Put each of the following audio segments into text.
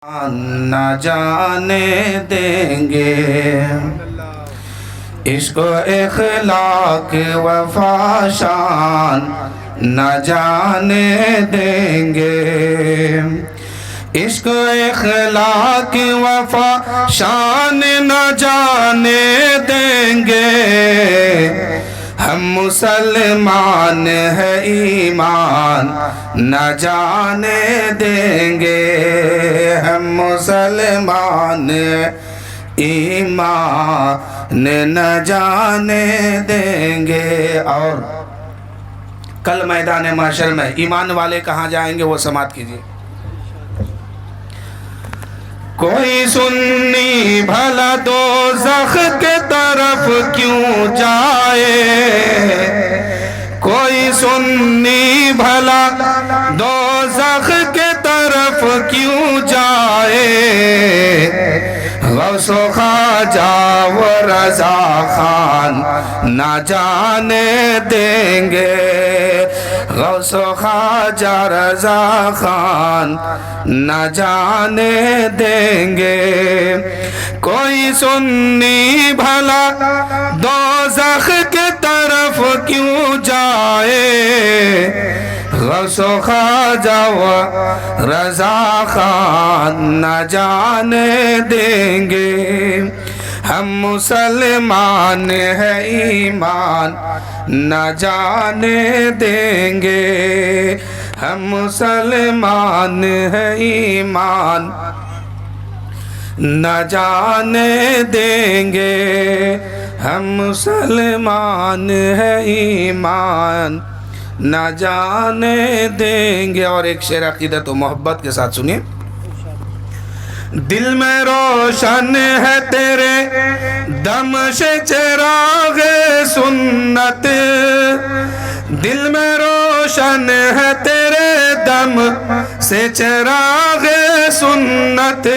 نہ جانے دیں گے عشق و اخلاق وفا شان نہ جانے دیں گے عشق و اخلاق وفا شان نہ جانے دیں گے ہم مسلمان ہے ایمان نہ جانے دیں گے ہم مسلمان ایمان نہ جانے دیں گے۔ اور کل میدان محشر میں ایمان والے کہاں جائیں گے وہ سماعت کیجیے۔ کوئی سنی بھلا دوزخ کے طرف کیوں جائے، کوئی سنی بھلا دوزخ کے طرف کیوں جائے، غوث و خواجہ و رضا خان نہ جانے دیں گے، غوث و خواجہ رضا خان نہ جانے دیں گے۔ کوئی سنی بھلا دوزخ کے طرف کیوں جائے، غوث و خواجہ و رضا خان نہ جانے دیں گے۔ ہم مسلمان ہے ایمان نہ جانے دیں گے، ہم مسلمان ہے ایمان نہ جانے دیں گے، ہم مسلمان ہے ایمان نہ جانے دیں گے۔ اور ایک شعر عقیدت و محبت کے ساتھ سنیے۔ دل میں روشن ہے تیرے دم سے چراغ سنت، دل میں روشن ہے تیرے دم سے چراغ سنت،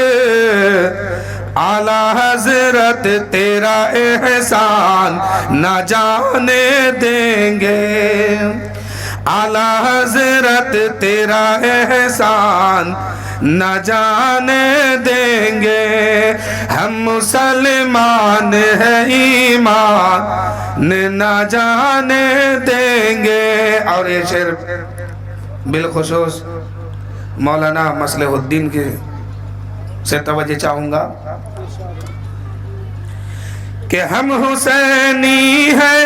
اعلیٰ حضرت تیرا احسان نہ جانے دیں گے، اعلیٰ حضرت تیرا احسان نہ جانے دیں گے، ہم مسلمان ہے ایمان نہ جانے دیں گے۔ اور یہ شعر بالخصوص مولانا مصلح الدین کے سے توجہ چاہوں گا کہ ہم حسینی ہیں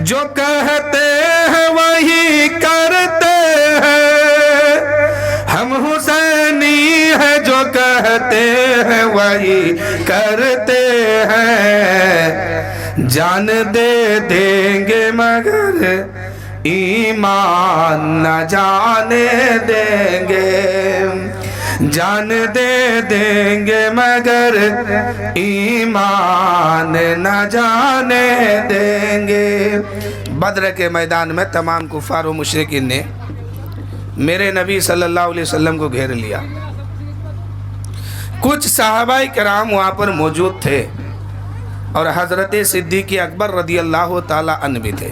جو کہتے ہیں وہی کرتے ہیں، ہم حسینی ہیں جو کہتے ہیں وہی کرتے ہیں، جان دے دیں گے مگر ایمان نہ جانے دیں گے، جان دے دیں گے مگر ایمان نہ جانے دیں گے۔ بدر کے میدان میں تمام کفار و مشرکین نے میرے نبی صلی اللہ علیہ وسلم کو گھیر لیا۔ کچھ صحابہ کرام وہاں پر موجود تھے اور حضرت صدیق اکبر رضی اللہ تعالی عنہ بھی تھے۔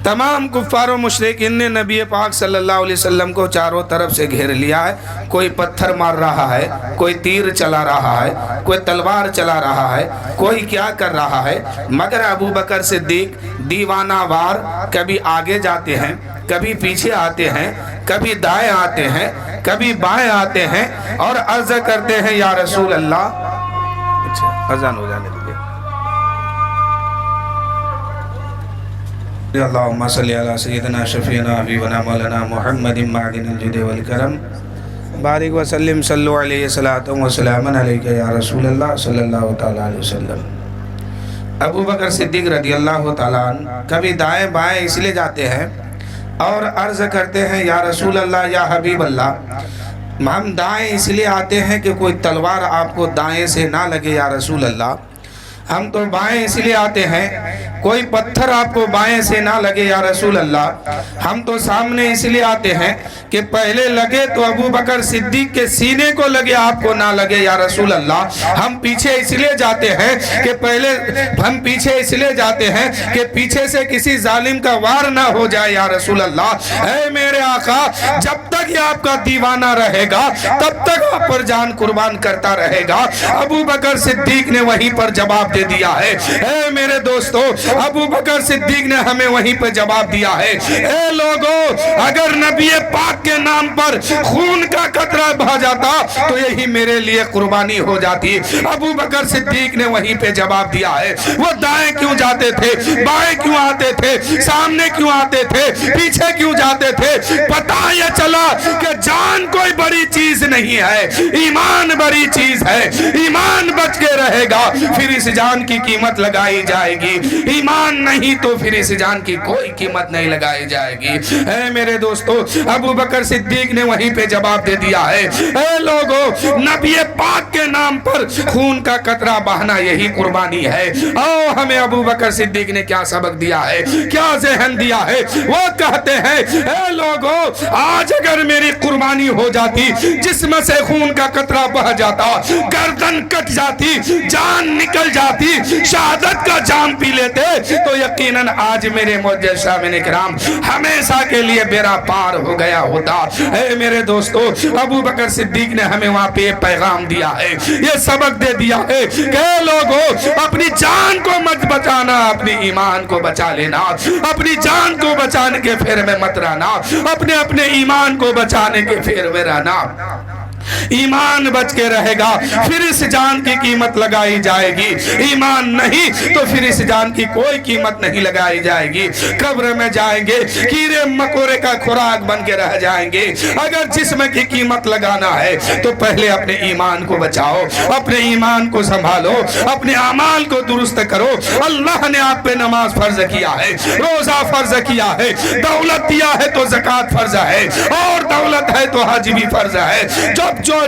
تمام کفار و مشرکین نے نبی پاک صلی اللہ علیہ وسلم کو چاروں طرف سے گھیر لیا ہے، کوئی پتھر مار رہا ہے، کوئی تیر چلا رہا ہے، کوئی تلوار چلا رہا ہے، کوئی کیا کر رہا ہے، مگر ابو بکر صدیق دیوانہ وار کبھی آگے جاتے ہیں، کبھی پیچھے آتے ہیں، کبھی دائیں آتے ہیں، کبھی بائیں آتے ہیں اور عرض کرتے ہیں یا رسول اللہ۔ اچھا اذان ہو جانے دیجیے۔ اللہم صلی علی سیدنا شفیعنا حبیبنا مولانا محمد معدن الجود والکرم بارک وسلم صلو علیہ صلاۃ وسلام علیکہ یا رسول اللہ صلی اللہ تعالیٰ علیہ وسلم۔ ابو بکر صدیق رضی اللہ تعالیٰ عنہ کبھی دائیں بائیں اس لیے جاتے ہیں اور عرض کرتے ہیں یا رسول اللہ یا حبیب اللہ، ہم دائیں اس لیے آتے ہیں کہ کوئی تلوار آپ کو دائیں سے نہ لگے یا رسول اللہ، ہم تو بائیں اس لیے آتے ہیں کوئی پتھر آپ کو بائیں سے نہ لگے یا رسول اللہ. ہم تو سامنے اس لیے آتے ہیں کہ پہلے لگے تو ابو بکر صدیق کے سینے کو لگے, آپ کو نہ لگے یا رسول اللہ. ہم پیچھے اس لیے جاتے ہیں کہ ہم پیچھے اس لیے جاتے ہیں کہ پیچھے سے کسی ظالم کا وار نہ ہو جائے یا رسول اللہ. اے میرے آقا, جب تک یہ آپ کا دیوانہ رہے گا تب تک آپ پر جان قربان کرتا رہے گا. ابو بکر صدیق نے وہیں پر جواب دے دیا ہے. اے میرے دوستو, ابو بکر صدیق نے ہمیں وہیں پہ جواب دیا ہے. اے لوگو, اگر نبی پاک کے نام پر خون کا قطرہ بہا جاتا تو یہی میرے لیے قربانی ہو جاتی. ابو بکر صدیق نے وہیں پہ جواب دیا ہے. وہ دائیں کیوں جاتے تھے, بائیں کیوں آتے تھے, سامنے کیوں آتے تھے, پیچھے کیوں جاتے تھے؟ پتہ یہ چلا کہ جان کوئی بڑی چیز نہیں ہے, ایمان بڑی چیز ہے. ایمان بچ کے رہے گا پھر اس جان کی قیمت لگائی جائے گی, ایمان نہیں تو پھر اس جان کی کوئی قیمت نہیں لگائی جائے گی. اے میرے دوستو, ابو بکر صدیق نے وہیں پہ جواب دے دیا ہے. اے لوگو, نبی پاک کے نام پر خون کا قطرہ بہنا یہی قربانی ہے. ہمیں ابو بکر صدیق نے کیا سبق دیا ہے, کیا ذہن دیا ہے؟ وہ کہتے ہیں اے لوگو, آج اگر میری قربانی ہو جاتی, جسم سے خون کا قطرہ بہ جاتا, گردن کٹ جاتی, جان نکل جاتی, شہادت کا جام پی لیتے, تو یقیناً آج میرے معزز شامعین کرام ہمیشہ کے لیے بیڑا پار ہو گیا ہوتا. اے میرے دوستو, ابو بکر صدیق نے ہمیں وہاں پہ پیغام دیا ہے, یہ سبق دے دیا ہے کہ لوگو, اپنی جان کو مت بچانا, اپنی ایمان کو بچا لینا. اپنی جان کو بچانے کے پھر میں مت رہنا, اپنے ایمان کو بچانے کے پھر میں رہنا. ایمان بچ کے رہے گا پھر اس جان کی قیمت لگائی جائے گی, ایمان نہیں تو پھر اس جان کی کوئی قیمت نہیں لگائی جائے گی. قبر میں جائیں گے کیڑے مکوڑے کا خوراک بن کے رہ جائیں گے. اگر جسم کی قیمت لگانا ہے تو پہلے اپنے ایمان کو بچاؤ, اپنے ایمان کو سنبھالو, اپنے اعمال کو درست کرو. اللہ نے آپ پہ نماز فرض کیا ہے, روزہ فرض کیا ہے, دولت دیا ہے تو زکوٰۃ فرض ہے, اور دولت ہے تو حج بھی فرض ہے.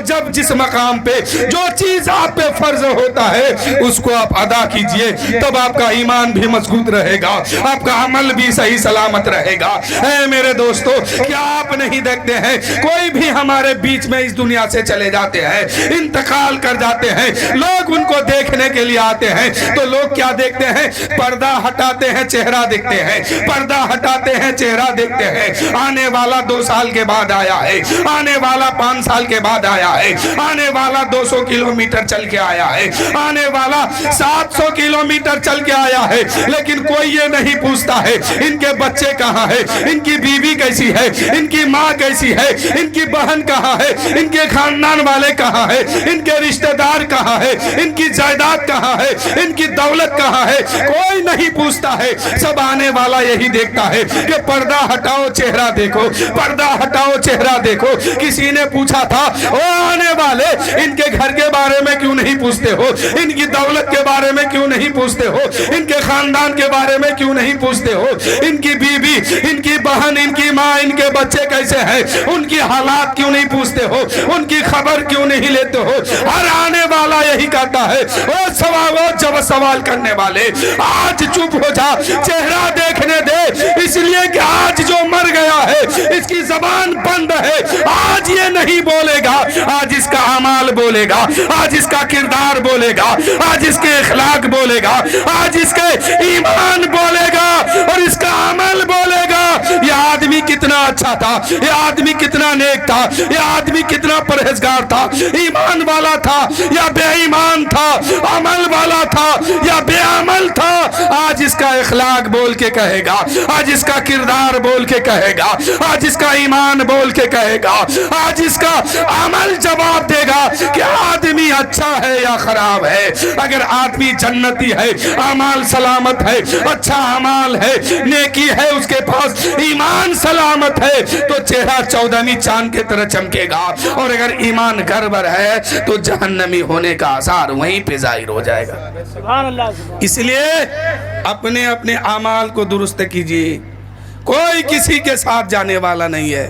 جب جس مقام پہ جو چیز آپ پہ فرض ہوتا ہے اس کو آپ ادا کیجئے, تب آپ کا ایمان بھی مضبوط رہے گا, آپ کا عمل بھی صحیح سلامت رہے گا. اے میرے دوستو, کیا آپ نہیں دیکھتے ہیں کوئی بھی ہمارے بیچ میں اس دنیا سے چلے جاتے ہیں, انتقال کر جاتے ہیں, لوگ ان کو دیکھنے کے لیے آتے ہیں تو لوگ کیا دیکھتے ہیں؟ پردہ ہٹاتے ہیں, چہرہ دیکھتے ہیں, پردہ ہٹاتے ہیں, چہرہ دیکھتے ہیں. آنے والا 2 سال کے بعد آیا ہے, آنے والا 5 سال کے بعد آیا ہے, آنے والا 200 کلومیٹر چل کے آیا ہے, آنے والا 700 کلومیٹر چل کے آیا ہے, لیکن کوئی یہ نہیں پوچھتا ہے ان کے بچے کہاں ہے, ان کی بیوی کیسی ہے, ان کی ماں کیسی ہے, ان کی بہن کہاں ہے, ان کے خاندان والے کہاں ہے, ان کے رشتہ دار کہاں ہے, ان کی جائیداد کہاں ہے, ان کی دولت کہاں ہے, کوئی نہیں پوچھتا ہے. سب آنے والا یہی دیکھتا ہے کہ پردہ ہٹاؤ, چہرہ دیکھو, پردہ ہٹاؤ, چہرہ دیکھو. کسی نے پوچھا تھا, او آنے والے, ان کے گھر کے بارے میں کیوں نہیں پوچھتے ہو, ان کی دولت کے بارے میں کیوں نہیں پوچھتے ہو, ان کے خاندان کے بارے میں کیوں نہیں پوچھتے ہو, ان کی بیوی, ان کی بہن, ان کی ماں, ان کے بچے کیسے ہیں, ان کی حالات کیوں نہیں پوچھتے ہو, ان کی خبر کیوں نہیں لیتے ہو. ہر آنے والا یہی کہتا ہے, جب سوال کرنے والے آج چپ ہو جا, چہرہ دیکھنے دے, اس لیے کہ آج جو مر گیا ہے اس کی زبان بند ہے, آج یہ نہیں بولے گا, آج اس کا اعمال بولے گا, آج اس کا کردار بولے گا, آج اس کے اخلاق بولے گا, آج اس کے ایمان بولے گا اور اس کا عمل بولے گا. یہ آدمی کتنا اچھا تھا, یہ آدمی کتنا نیک تھا, یہ آدمی کتنا پرہیزگار تھا, ایمان والا تھا یا بے ایمان تھا, عمل والا تھا یا بے عمل تھا. آج اس کا اخلاق بول کے کہے گا, آج اس کا کردار بول کے کہے گا, آج اس کا ایمان بول کے کہے گا, آج اس کا عمل جواب دے گا کہ آدمی اچھا ہے یا خراب ہے. اگر آدمی جنتی ہے, اعمال سلامت ہے, اچھا اعمال ہے, نیکی ہے اس کے پاس, ایمان سلامت ہے, تو چہرہ 14ویں چاند کے طرح چمکے گا. اور اگر ایمان گڑبڑ ہے تو جہنمی ہونے کا آثار وہیں پہ ظاہر ہو جائے گا. سبحان اللہ. اس لیے اپنے اعمال کو درست کیجیے. کوئی کسی کے ساتھ جانے والا نہیں ہے,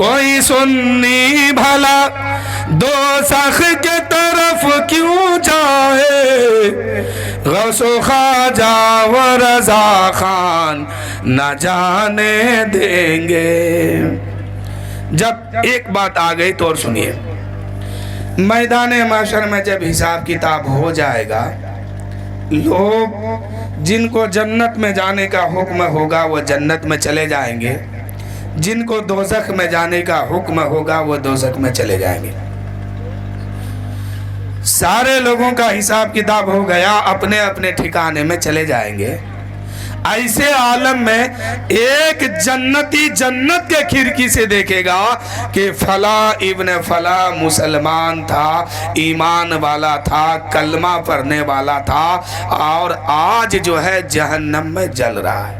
کوئی سنی بھلا دوزخ کے طرف کیوں جائے، غوث و خواجہ و رضا خان نہ جانے دیں گے۔ جب ایک بات آ گئی تو اور سنیے، میدان محشر میں جب حساب کتاب ہو جائے گا، لوگ جن کو جنت میں جانے کا حکم ہوگا وہ جنت میں چلے جائیں گے، جن کو دوزخ میں جانے کا حکم ہوگا وہ دوزخ میں چلے جائیں گے۔ سارے لوگوں کا حساب کتاب ہو گیا، اپنے اپنے ٹھکانے میں چلے جائیں گے۔ ایسے عالم میں ایک جنتی جنت کے کھڑکی سے دیکھے گا کہ فلاں ابن فلاں مسلمان تھا، ایمان والا تھا، کلمہ پڑھنے والا تھا، اور آج جو ہے جہنم میں جل رہا ہے۔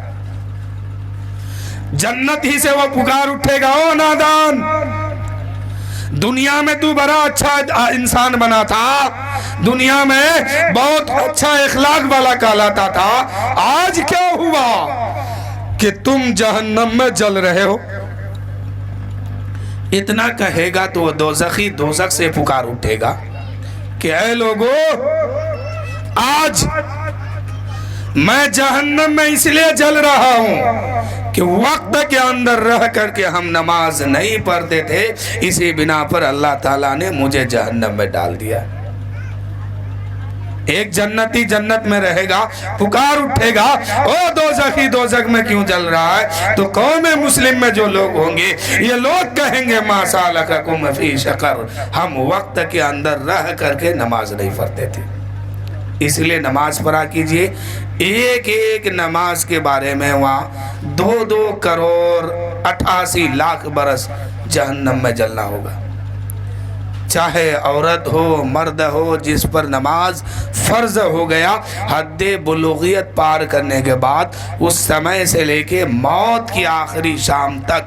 جنت ہی سے وہ پکار اٹھے گا، او نادان، دنیا میں تو بڑا اچھا انسان بنا تھا، دنیا میں بہت اچھا اخلاق والا کہلاتا تھا، آج کیا ہوا کہ تم جہنم میں جل رہے ہو؟ اتنا کہے گا تو وہ دوزخی دوزخ سے پکار اٹھے گا کہ اے لوگو، آج میں جہنم میں اس لیے جل رہا ہوں کہ وقت کے اندر رہ کر کے ہم نماز نہیں پڑھتے تھے، اسی بنا پر اللہ تعالیٰ نے مجھے جہنم میں ڈال دیا۔ ایک جنتی جنت میں رہے گا، پکار اٹھے گا، او دوزخی دوزخ میں کیوں جل رہا ہے؟ تو قوم مسلم میں جو لوگ ہوں گے یہ لوگ کہیں گے ما سالککم فی سقر، ہم وقت کے اندر رہ کر کے نماز نہیں پڑھتے تھے۔ اس لیے نماز پڑھا کیجئے۔ ایک ایک نماز کے بارے میں وہاں 2 کروڑ 88 لاکھ برس جہنم میں جلنا ہوگا۔ چاہے عورت ہو مرد ہو، جس پر نماز فرض ہو گیا، حد بلوغیت پار کرنے کے بعد اس سمے سے لے کے موت کی آخری شام تک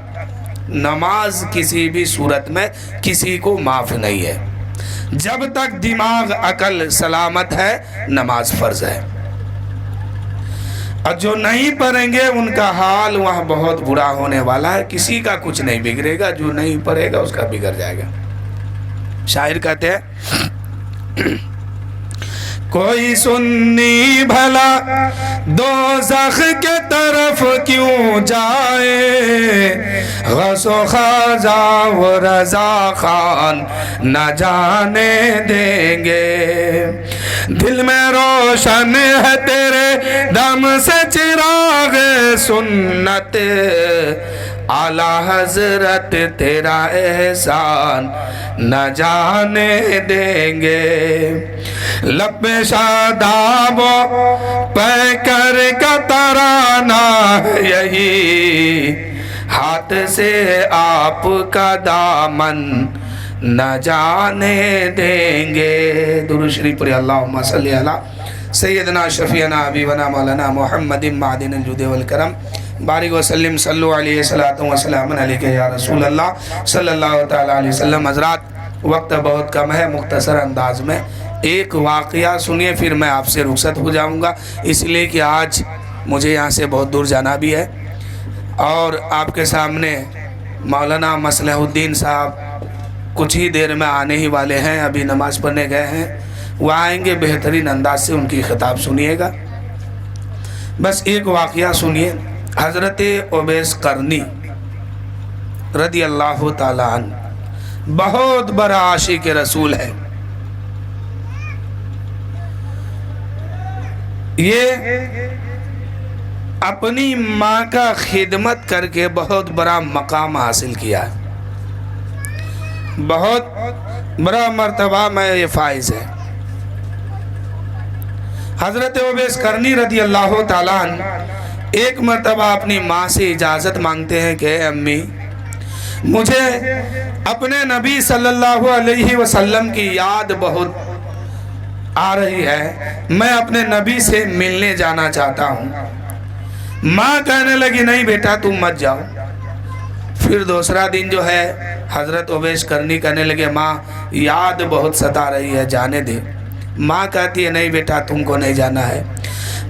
نماز کسی بھی صورت میں کسی کو معاف نہیں ہے۔ جب تک دماغ عقل سلامت ہے نماز فرض ہے، اور جو نہیں پڑھیں گے ان کا حال وہاں بہت برا ہونے والا ہے۔ کسی کا کچھ نہیں بگڑے گا، جو نہیں پڑھے گا اس کا بگڑ جائے گا۔ شاعر کہتے ہیں، کوئی سنی بھلا دوزخ کے طرف کیوں جائے، غوث و خواجہ و رضا خان نہ جانے دیں گے۔ دل میں روشن ہے تیرے دم سے چراغ سنت، اعلیٰ حضرت تیرا احسان نہ جانے دیں گے۔ لب پہ شاداب و پیکر کا ترانہ ہے یہی، ہاتھ سے آپ کا دامن نہ جانے دیں گے۔ درود شریف پڑھیں، اللہم صلی علی سیدنا شفیعنا حبیبنا مولانا محمد معدن الجود والکرم، بارک وسلم صلو علیہ وسلم علیکہ یا رسول اللہ صلی اللہ تعالیٰ علیہ وسلم۔ حضرات، وقت بہت کم ہے، مختصر انداز میں ایک واقعہ سنیے، پھر میں آپ سے رخصت ہو جاؤں گا، اس لیے کہ آج مجھے یہاں سے بہت دور جانا بھی ہے، اور آپ کے سامنے مولانا مصلح الدین صاحب کچھ ہی دیر میں آنے ہی والے ہیں، ابھی نماز پڑھنے گئے ہیں، وہ آئیں گے، بہترین انداز سے ان کی خطاب سنیے گا۔ بس ایک واقعہ سنیے۔ حضرت اویس قرنی رضی اللہ تعالیٰ عنہ بہت بڑا عاشق رسول ہے۔ یہ اپنی ماں کا خدمت کر کے بہت بڑا مقام حاصل کیا ہے، بہت بڑا مرتبہ میں یہ فائز ہے۔ حضرت اویس قرنی رضی اللہ تعالیٰ عنہ ایک مرتبہ اپنی ماں سے اجازت مانگتے ہیں کہ اے امی، مجھے اپنے نبی صلی اللہ علیہ وسلم کی یاد بہت آ رہی ہے، میں اپنے نبی سے ملنے جانا چاہتا ہوں۔ ماں کہنے لگی نہیں بیٹا تم مت جاؤ۔ پھر دوسرا دن جو ہے حضرت اویس قرنی کہنے لگے ماں یاد بہت ستا رہی ہے، جانے دے۔ ماں کہتی ہے نہیں بیٹا تم کو نہیں جانا ہے۔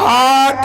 8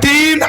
3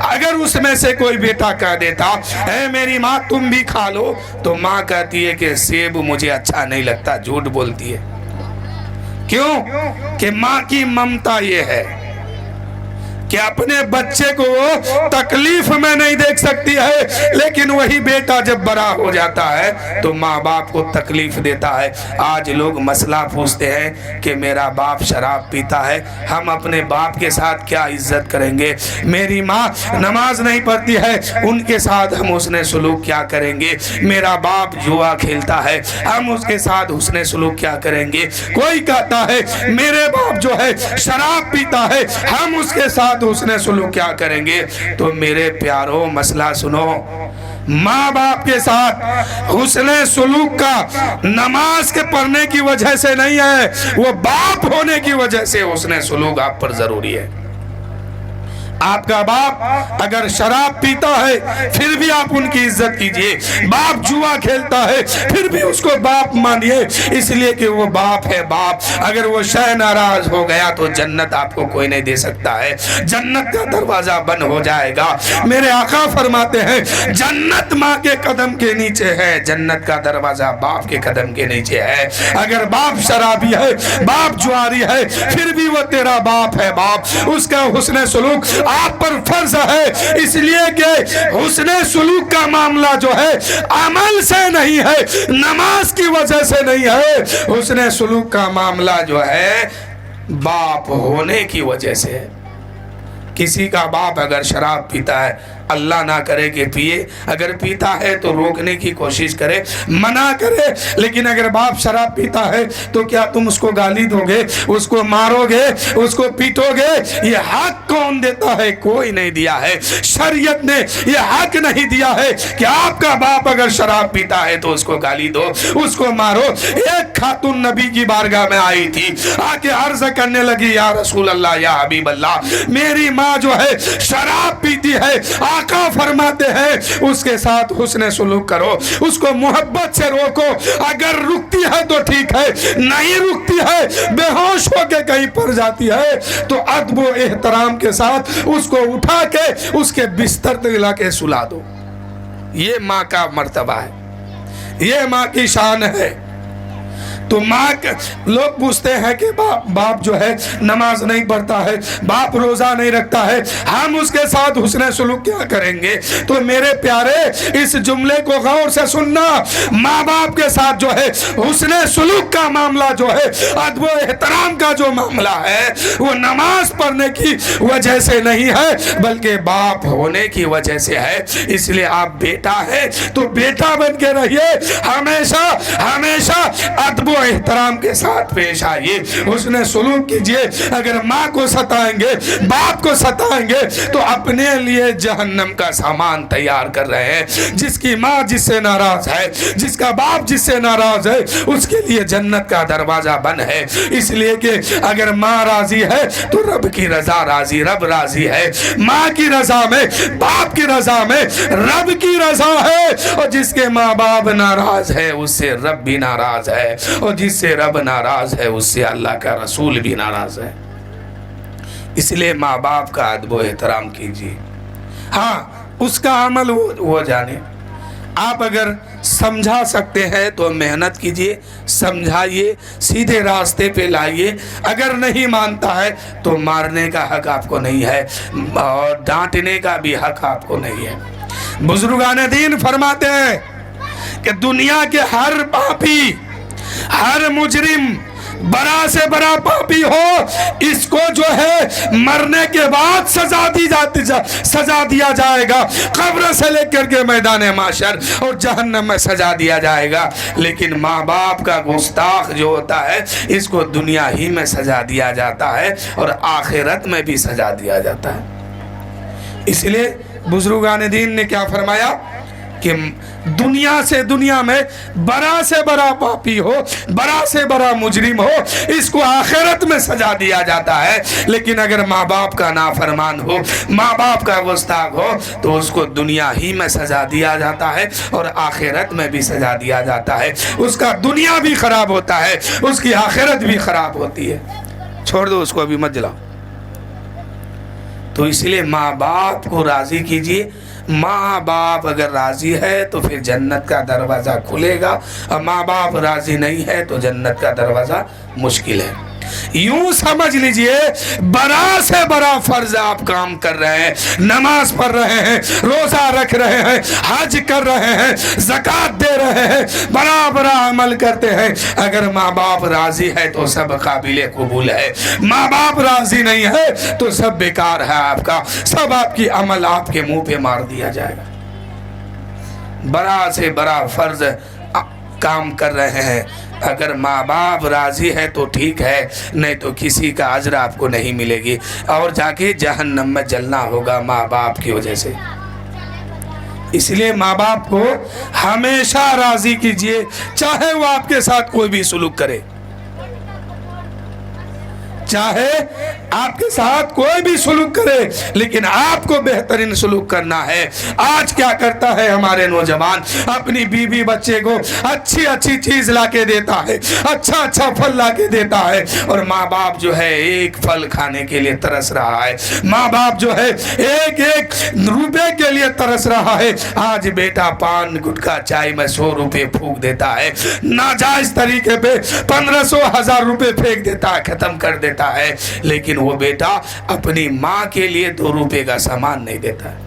اگر اس میں سے کوئی بیٹا کہہ دیتا اے میری ماں تم بھی کھا لو، تو ماں کہتی ہے کہ سیب مجھے اچھا نہیں لگتا، جھوٹ بولتی ہے. کیوں؟ کہ ماں کی ممتا یہ ہے کہ اپنے بچے کو وہ تکلیف میں نہیں دیکھ سکتی ہے، لیکن وہی بیٹا جب بڑا ہو جاتا ہے تو ماں باپ کو تکلیف دیتا ہے. آج لوگ مسئلہ پوچھتے ہیں کہ میرا باپ شراب پیتا ہے، ہم اپنے باپ کے ساتھ کیا عزت کریں گے؟ میری ماں نماز نہیں پڑھتی ہے، ان کے ساتھ ہم حسن سلوک کیا کریں گے؟ میرا باپ جوا کھیلتا ہے، ہم اس کے ساتھ حسن سلوک کیا کریں گے؟ کوئی کہتا ہے میرے باپ جو ہے شراب پیتا ہے، ہم اس کے ساتھ حسن سلوک کیا کریں گے؟ تو میرے پیاروں مسئلہ سنو، ماں باپ کے ساتھ حسن سلوک کا نماز کے پڑھنے کی وجہ سے نہیں ہے، وہ باپ ہونے کی وجہ سے حسن سلوک آپ پر ضروری ہے. آپ کا باپ اگر شراب پیتا ہے پھر بھی آپ ان کی عزت کیجئے، باپ جوا کھیلتا ہے پھر بھی اس کو باپ مانیے، اس لیے کہ وہ باپ ہے. باپ اگر وہ شہ ناراض ہو گیا تو جنت آپ کو کوئی نہیں دے سکتا ہے، جنت کا دروازہ بند ہو جائے گا. میرے آقا فرماتے ہیں جنت ماں کے قدم کے نیچے ہے، جنت کا دروازہ باپ کے قدم کے نیچے ہے. اگر باپ شرابی ہے، باپ جواری ہے، پھر بھی وہ تیرا باپ ہے. باپ اس کا حسن سلوک آپ پر فرض ہے، اس لیے کہ حسن سلوک کا معاملہ جو ہے عمل سے نہیں ہے، نماز کی وجہ سے نہیں ہے، حسن سلوک کا معاملہ جو ہے باپ ہونے کی وجہ سے ہے. کسی کا باپ اگر شراب پیتا ہے، اللہ نہ کرے کہ پیے، اگر پیتا ہے تو روکنے کی کوشش کرے، منع کرے. لیکن اگر باپ شراب پیتا ہے تو کیا تم اس کو گالی دو گے، اس کو مارو گے، اس کو پیٹو گے؟ یہ حق کون دیتا ہے؟ کوئی نہیں دیا ہے. شریعت نے یہ حق نہیں دیا ہے کہ آپ کا باپ اگر شراب پیتا ہے تو اس کو گالی دو، اس کو مارو. ایک خاتون نبی کی بارگاہ میں آئی تھی، آ کے عرض کرنے لگی یا رسول اللہ، یا حبیب اللہ، میری ماں جو ہے شراب پیتی ہے، آقا فرماتے ہیں اس کے ساتھ حسن سلوک کرو، اس کو محبت سے روکو. اگر رکتی ہے تو ٹھیک ہے، نہیں رکتی ہے، بے ہوش ہو کے کہیں پر جاتی ہے تو ادب و احترام کے ساتھ اس کو اٹھا کے اس کے بستر تک لا کے سلا دو. یہ ماں کا مرتبہ ہے، یہ ماں کی شان ہے. تو ماں لوگ پوچھتے ہیں کہ باپ جو ہے نماز نہیں پڑھتا ہے، باپ روزہ نہیں رکھتا ہے، ہم اس کے ساتھ حسن سلوک کیا کریں گے؟ تو میرے پیارے اس جملے کو غور سے سننا، ماں باپ کے ساتھ جو ہے حسن سلوک کا معاملہ جو ہے، ادب و احترام کا جو معاملہ ہے، وہ نماز پڑھنے کی وجہ سے نہیں ہے بلکہ باپ ہونے کی وجہ سے ہے. اس لیے آپ بیٹا ہے تو بیٹا بن کے رہیے، ہمیشہ ہمیشہ ادب و احترام کے ساتھ پیش آئیے، حسن سلوک کیجئے. اگر ماں کو ستائیں گے، باپ کو ستائیں گے تو اپنے لیے جہنم کا سامان تیار کر رہے ہیں. جس کی ماں جس سے ناراض ہے، جس کا باپ جس سے ناراض ہے، اس کے لیے جنت کا دروازہ بند ہے. اس لیے کہ اگر ماں راضی ہے تو رب کی رضا راضی، رب راضی ہے. ماں کی رضا میں، باپ کی رضا میں رب کی رضا ہے، اور جس کے ماں باپ ناراض ہے اس سے رب بھی ناراض ہے، اور جس سے رب ناراض ہے اس سے اللہ کا رسول بھی ناراض ہے. اس لیے ماں باپ کا ادب و احترام کیجیے. ہاں اس کا عمل وہ جانے. آپ اگر سمجھا سکتے ہیں تو محنت کیجئے، سمجھائیے، سیدھے راستے پہ لائیے. اگر نہیں مانتا ہے تو مارنے کا حق آپ کو نہیں ہے، اور ڈانٹنے کا بھی حق آپ کو نہیں ہے. بزرگان دین فرماتے ہیں کہ دنیا کے ہر پاپی، ہر مجرم، بڑا سے بڑا پاپی ہو، اس کو جو ہے مرنے کے بعد سزا دیا جائے گا، قبر سے لے کر کے میدان معاشر اور جہنم میں سزا دیا جائے گا. لیکن ماں باپ کا گستاخ جو ہوتا ہے اس کو دنیا ہی میں سزا دیا جاتا ہے اور آخرت میں بھی سزا دیا جاتا ہے. اس لیے بزرگان دین نے کیا فرمایا کہ دنیا سے دنیا میں بڑا سے بڑا پاپی ہو، بڑا سے بڑا مجرم ہو، اس کو آخرت میں سزا دیا جاتا ہے، لیکن اگر ماں باپ کا نافرمان ہو، ماں باپ کا گستاخ ہو، تو اس کو دنیا ہی میں سزا دیا جاتا ہے اور آخرت میں بھی سزا دیا جاتا ہے۔ اس کا دنیا بھی خراب ہوتا ہے، اس کی آخرت بھی خراب ہوتی ہے۔ چھوڑ دو اس کو، ابھی مت جلاؤ۔ تو اس لیے ماں باپ کو راضی کیجئے۔ ماں باپ اگر راضی ہے تو پھر جنت کا دروازہ کھلے گا، اور ماں باپ راضی نہیں ہے تو جنت کا دروازہ مشکل ہے۔ یوں سمجھ لیجئے بڑا سے بڑا فرض آپ کام کر رہے ہیں، نماز پڑھ رہے ہیں، روزہ رکھ رہے ہیں، حج کر رہے ہیں، زکوٰۃ دے رہے ہیں، بڑا بڑا عمل کرتے ہیں، اگر ماں باپ راضی ہے تو سب قابل قبول ہے، ماں باپ راضی نہیں ہے تو سب بیکار ہے آپ کا، سب آپ کی عمل آپ کے منہ پہ مار دیا جائے گا۔ بڑا سے بڑا فرض کام کر رہے ہیں، اگر ماں باپ راضی ہے تو ٹھیک ہے، نہیں تو کسی کا اجر آپ کو نہیں ملے گی، اور جا کے جہنم میں جلنا ہوگا ماں باپ کی وجہ سے۔ اس لیے ماں باپ کو ہمیشہ راضی کیجئے، چاہے وہ آپ کے ساتھ کوئی بھی سلوک کرے، چاہے آپ کے ساتھ کوئی بھی سلوک کرے، لیکن آپ کو بہترین سلوک کرنا ہے۔ آج کیا کرتا ہے ہمارے نوجوان؟ اپنی بیوی بچے کو اچھی اچھی چیز لا کے دیتا ہے، اچھا اچھا پھل لا کے دیتا ہے، اور ماں باپ جو ہے ایک پھل کھانے کے لیے ترس رہا ہے، ماں باپ جو ہے ایک ایک روپے کے لیے ترس رہا ہے۔ آج بیٹا پان گٹکا چائے میں 100 روپے پھونک دیتا ہے، ناجائز طریقے پہ 1500 1000 روپے پھینک دیتا ہے، ختم کر دیتا ہے، لیکن وہ بیٹا اپنی ماں کے لیے 2 روپے کا سامان نہیں دیتا ہے۔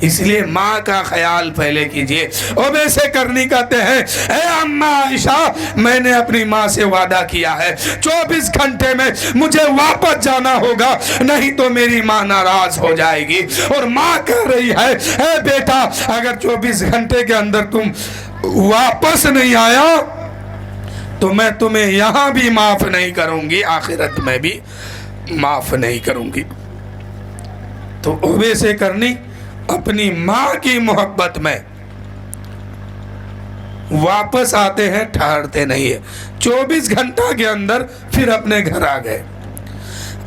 اس لیے ماں کا خیال پہلے کیجئے۔ اویس کرنی کہتے ہیں، اے اماں عائشہ، میں نے اپنی ماں سے وعدہ کیا ہے 24 گھنٹے میں مجھے واپس جانا ہوگا، نہیں تو میری ماں ناراض ہو جائے گی۔ اور ماں کہہ رہی ہے، اے بیٹا، اگر 24 گھنٹے کے اندر تم واپس نہیں آیا تو میں تمہیں یہاں بھی معاف نہیں کروں گی، آخرت میں بھی معاف نہیں کروں گی۔ تو اویس کرنی اپنی ماں کی محبت میں واپس آتے ہیں، ٹھہرتے نہیں ہیں۔ 24 گھنٹہ کے اندر پھر اپنے گھر آ گئے۔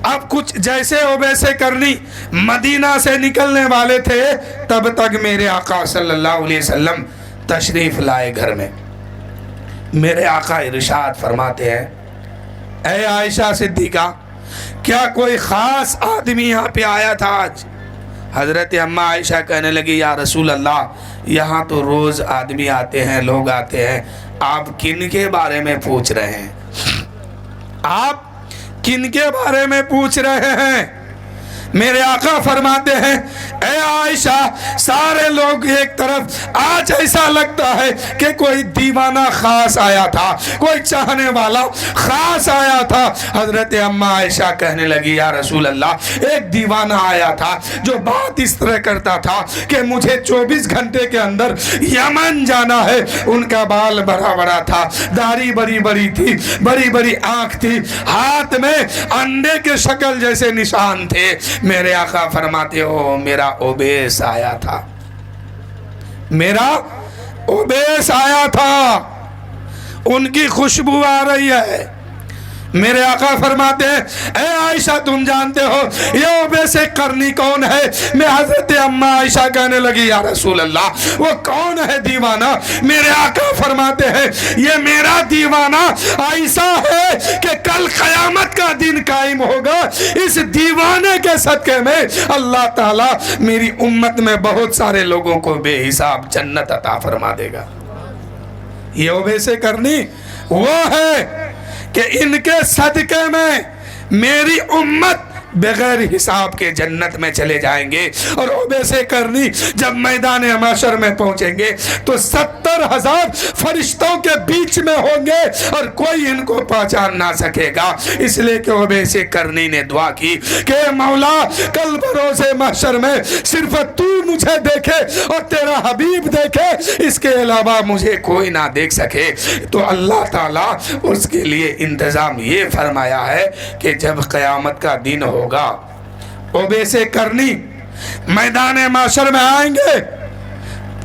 اب کچھ جیسے اویس کرنی مدینہ سے نکلنے والے تھے، تب تک میرے آقا صلی اللہ علیہ وسلم تشریف لائے گھر میں۔ میرے آقا ارشاد فرماتے ہیں، اے عائشہ صدیقہ، کیا کوئی خاص آدمی یہاں پہ آیا تھا آج؟ حضرت اماں عائشہ کہنے لگی، یا رسول اللہ، یہاں تو روز آدمی آتے ہیں، لوگ آتے ہیں، آپ کن کے بارے میں پوچھ رہے ہیں؟ آپ کن کے بارے میں پوچھ رہے ہیں؟ میرے آقا فرماتے ہیں، اے عائشہ، سارے لوگ ایک طرف، آج ایسا لگتا ہے کہ کوئی دیوانہ خاص آیا تھا، کوئی چاہنے والا خاص آیا تھا۔ حضرت اماں عائشہ کہنے لگی، یا رسول اللہ، ایک دیوانہ آیا تھا جو بات اس طرح کرتا تھا کہ مجھے 24 گھنٹے کے اندر یمن جانا ہے۔ ان کا بال بڑا بڑا تھا، داڑھی بڑی بڑی تھی، بڑی بڑی آنکھ تھی، ہاتھ میں انڈے کے شکل جیسے نشان تھے۔ میرے آقا فرماتے ہو، میرا اویس آیا تھا، میرا اویس آیا تھا، ان کی خوشبو آ رہی ہے۔ میرے آقا فرماتے ہیں، اے عائشہ، تم جانتے ہو یہ اویس کرنی کون ہے؟ میں حضرت اماں عائشہ کہنے لگی، یا رسول اللہ، وہ کون ہے دیوانہ؟ میرے آقا فرماتے ہیں، یہ میرا دیوانہ ایسا ہے کہ کل قیامت کا دن قائم ہوگا، اس دیوانے کے صدقے میں اللہ تعالیٰ میری امت میں بہت سارے لوگوں کو بے حساب جنت عطا فرما دے گا۔ یہ اویس کرنی وہ ہے کہ ان کے صدقے میں میری امت بغیر حساب کے جنت میں چلے جائیں گے۔ اور اویس کرنی جب میدان محشر میں پہنچیں گے تو 70,000 فرشتوں کے بیچ میں ہوں گے اور کوئی ان کو پہچان نہ سکے گا۔ اس لیے کہ اویس کرنی نے دعا کی کہ مولا، کل بروز محشر میں صرف تو مجھے دیکھے اور تیرا حبیب دیکھے، اس کے علاوہ مجھے کوئی نہ دیکھ سکے۔ تو اللہ تعالیٰ اس کے لیے انتظام یہ فرمایا ہے کہ جب قیامت کا دن ہوگا، اویس کرنی میدان محشر میں آئیں گے،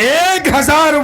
1000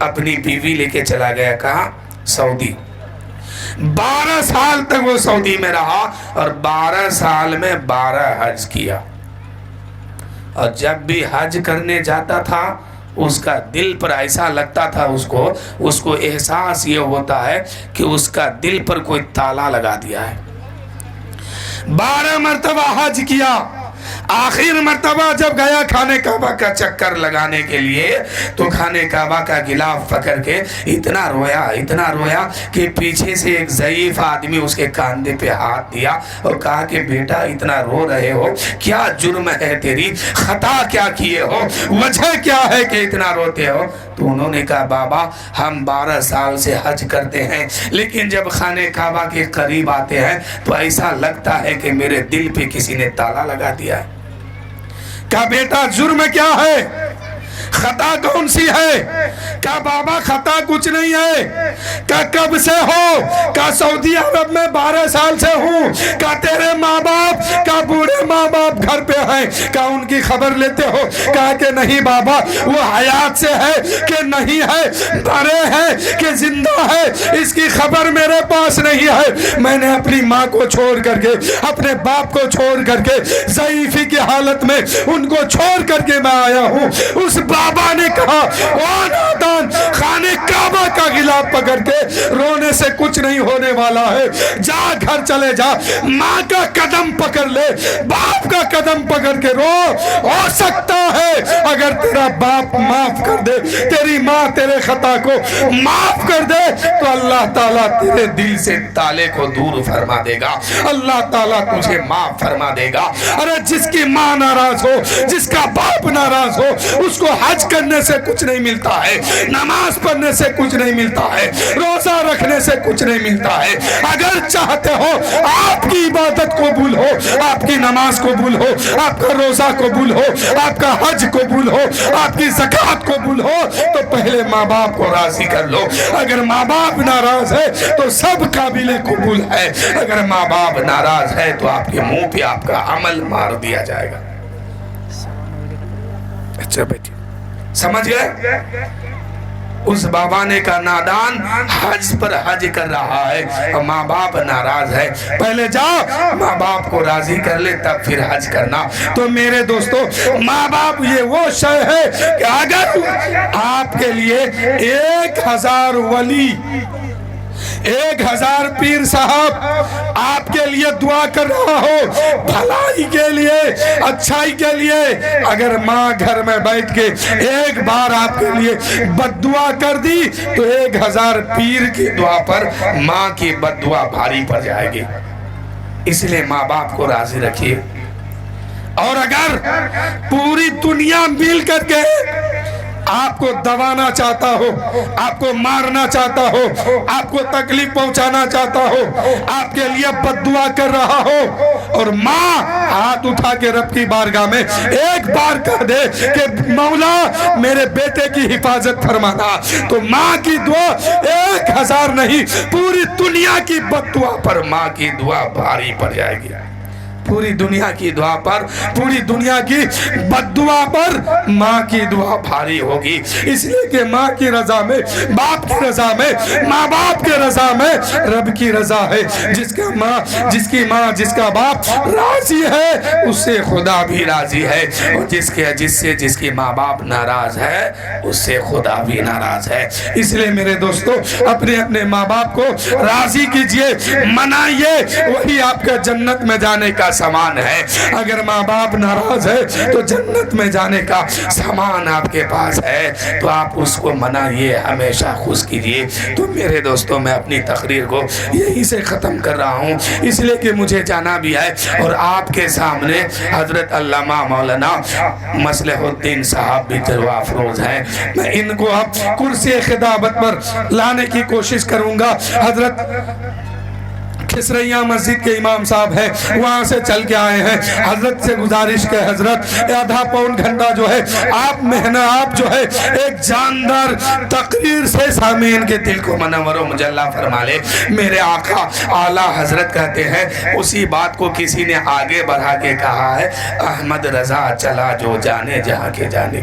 اپنی بیوی لے کے چلا گیا کہاں؟ سعودی۔ 12 سال تک وہ سعودی میں رہا اور 12 سال میں 12 حج کیا، اور جب بھی حج کرنے جاتا تھا اس کا دل پر ایسا لگتا تھا، اس کو احساس یہ ہوتا ہے کہ اس کا دل پر کوئی تالا لگا دیا ہے۔ 12 مرتبہ حج کیا، آخر مرتبہ جب گیا خانہ کعبہ کا چکر لگانے کے لیے تو خانہ کعبہ کا غلاف پکڑ کے اتنا رویا کہ پیچھے سے ایک ضعیف آدمی اس کے کاندھے پہ ہاتھ دیا اور کہا کہ بیٹا اتنا رو رہے ہو، کیا جرم ہے تیری، خطا کیا کیے ہو، وجہ کیا ہے کہ اتنا روتے ہو؟ تو انہوں نے کہا بابا ہم 12 سال سے حج کرتے ہیں، لیکن جب خانہ کعبہ کے قریب آتے ہیں تو ایسا لگتا ہے کہ میرے دل پہ کسی نے تالا لگا دیا ہے۔ کہا بیٹا جرم کیا ہے، خطا کون سی ہے؟ کہا بابا خطا کچھ نہیں ہے۔ کہا کب سے ہو؟ کہا سعودی عرب میں 12 سال سے ہوں۔ کہا تیرے ماں باپ، کہا بوڑھے ماں باپ گھر پہ ہیں، کہا ان کی خبر لیتے ہو؟ کہا کہ نہیں بابا، وہ حیات سے ہے کہ نہیں ہے، مرے ہے کہ زندہ ہے، اس کی خبر میرے پاس نہیں ہے۔ میں نے اپنی ماں کو چھوڑ کر کے، اپنے باپ کو چھوڑ کر کے، ضعیفی کی حالت میں ان کو چھوڑ کر کے میں آیا ہوں۔ اس بابا نے کہا او نادان، خانہ کعبہ کا غلاف پکڑ کے رونے سے کچھ نہیں ہونے والا ہے، جا گھر چلے جا، ماں کا قدم پکڑ لے، باپ کا قدم پکڑ کے رو، ہو سکتا ہے اگر تیرا باپ معاف کر دے، تیری ماں تیرے خطا کو معاف کر دے تو اللہ تعالیٰ تیرے دل سے تالے کو دور فرما دے گا، اللہ تعالیٰ تجھے معاف فرما دے گا۔ ارے جس کی ماں ناراض ہو، جس کا باپ ناراض ہو، اس کو حج کرنے سے کچھ نہیں ملتا ہے، نماز پڑھنے سے کچھ نہیں ملتا ہے، روزہ رکھنے سے کچھ نہیں ملتا ہے۔ اگر چاہتے ہو آپ کی عبادت قبول ہو، آپ کی نماز قبول ہو، آپ کا روزہ قبول ہو، آپ کا حج قبول ہو، آپ کی زکوٰۃ قبول ہو، تو پہلے ماں باپ کو راضی کر لو۔ اگر ماں باپ ناراض ہے تو سب قابل قبول ہے، اگر ماں باپ ناراض ہے تو آپ کے منہ پہ آپ کا عمل مار دیا جائے گا۔ اچھا بیٹی سمجھ گئے؟ اس بابا نے کہا نادان حج پر حج کر رہا ہے اور ماں باپ ناراض ہے، پہلے جا ماں باپ کو راضی کر لے تب پھر حج کرنا۔ تو میرے دوستو ماں باپ یہ وہ شے ہے کہ اگر آپ کے لیے 1000 ولی، 1000 پیر صاحب آپ کے لیے دعا کر رہا ہو، بھلائی کے لیے، اچھائی کے لیے، اگر ماں گھر میں بیٹھ کے ایک بار آپ کے لیے بد دعا کر دی تو 1000 پیر کی دعا پر ماں کی بد دعا بھاری پڑ جائے گی۔ اس لیے ماں باپ کو راضی رکھیے۔ اور اگر پوری دنیا مل کر کے آپ کو دبانا چاہتا ہو، آپ کو مارنا چاہتا ہو، آپ کو تکلیف پہنچانا چاہتا ہو، آپ کے لیے بد دعا کر رہا ہو، اور ماں ہاتھ اٹھا کے رب کی بارگاہ میں ایک بار کہہ دے کہ مولا میرے بیٹے کی حفاظت فرمانا، تو ماں کی دعا 1000 نہیں، پوری دنیا کی بد دعا پر ماں کی دعا بھاری پڑ جائے گی۔ پوری دنیا کی دعا پر، پوری دنیا کی بد دعا پر ماں کی دعا بھاری ہوگی۔ اس لیے کہ ماں کی رضا میں، باپ کی رضا میں، ماں باپ کے رضا میں رب کی رضا ہے۔ جس کا ماں، جس کی ماں، جس کا باپ راضی ہے اس سے خدا بھی راضی ہے، اور جس کی ماں باپ ناراض ہے اس سے خدا بھی ناراض ہے۔ اس لیے میرے دوستو اپنے اپنے ماں باپ کو راضی کیجئے، منائیے، وہی آپ کا جنت میں جانے کا سامان ہے۔ اگر ماں باپ ناراض ہے تو جنت میں جانے کا سامان آپ کے پاس ہے، تو آپ اس کو منائیے، ہمیشہ خوش کیجئے۔ تو میرے دوستوں میں اپنی تقریر کو یہی سے ختم کر رہا ہوں، اس لیے کہ مجھے جانا بھی ہے، اور آپ کے سامنے حضرت علامہ مولانا مصلح الدین صاحب بھی جلوہ افروز ہیں۔ میں ان کو اب کرسی خطابت پر لانے کی کوشش کروں گا۔ حضرت کھسریا مسجد کے امام صاحب ہیں، وہاں سے چل کے آئے ہیں۔ حضرت سے گزارش کہ حضرت آدھا پون گھنٹہ جو ہے آپ جو ہے ایک جاندار تقریر سے سامعین کے دل کو منور و مجلہ فرما لے۔ میرے آقا اعلیٰ حضرت کہتے ہیں، اسی بات کو کسی نے آگے بڑھا کے کہا ہے، احمد رضا چلا جو جانے جہاں کے جانے۔